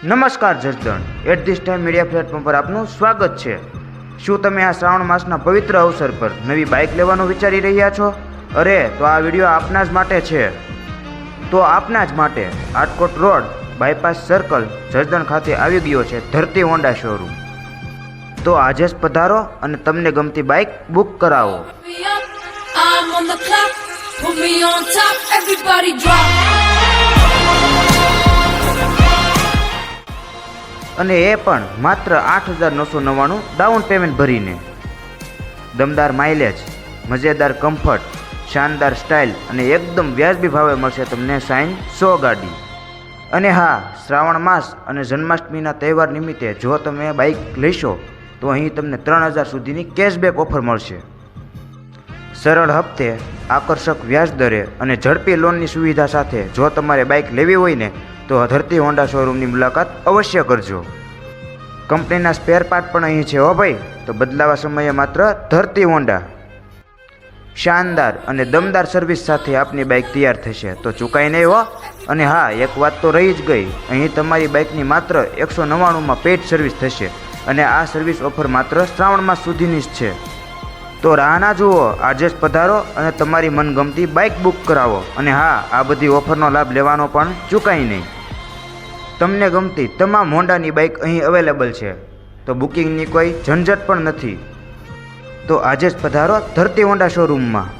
નમસ્કાર Jasdan at this time media platform પર આપનું સ્વાગત છે। શું તમે આ શ્રાવણ માસના પવિત્ર અવસર પર નવી બાઇક લેવાનું વિચારી રહ્યા છો? અરે તો આ વિડીયો આપના જ માટે છે। તો આપના જ માટે Atkot road bypass circle Jasdan ખાતે આવી ગયો છે ધરતી હોન્ડા શોરૂમ। તો આજે જ પધારો અને તમને ગમતી બાઇક બુક કરાવો। I'm on the clock, put me on top, everybody drop. અને એ પણ માત્ર 8,999 ડાઉન પેમેન્ટ ભરીને। દમદાર માઇલેજ, મજેદાર કમ્ફર્ટ, શાનદાર સ્ટાઇલ અને એકદમ વ્યાજબી ભાવે મળશે તમને શાઇન 100 ગાડી। અને હા, શ્રાવણ માસ અને જન્માષ્ટમીના તહેવાર નિમિત્તે જો તમે બાઇક લેશો તો અહીં તમને 3,000 સુધીની કેશબેક ઓફર મળશે। સરળ હપ્તે, આકર્ષક વ્યાજ દરે અને ઝડપી લોનની સુવિધા સાથે જો તમારે બાઇક લેવી હોય ને તો ધરતી હોન્ડા શોરૂમની મુલાકાત અવશ્ય કરજો। કંપનીના સ્પેર પાર્ટ પણ અહીં છે હો ભાઈ। તો બદલાવા સમયે માત્ર ધરતી હોન્ડા। શાનદાર અને દમદાર સર્વિસ સાથે આપની બાઇક તૈયાર થશે તો ચૂકાઈ નહીં હો। અને હા, એક વાત તો રહી જ ગઈ, અહીં તમારી બાઇકની માત્ર 199માં પેઇડ સર્વિસ થશે અને આ સર્વિસ ઓફર માત્ર શ્રાવણ માસ સુધીની જ છે। તો રાહ ના જુઓ, આજે જ પધારો અને તમારી મનગમતી બાઇક બુક કરાવો। અને હા, આ બધી ઓફરનો લાભ લેવાનો પણ ચૂકાય નહીં। તમને ગમતી તમામ હોન્ડાની બાઇક અહીં અવેલેબલ છે, તો બુકિંગની કોઈ ઝંઝટ પણ નથી। તો આજે જ પધારો ધરતી હોન્ડા શોરૂમમાં।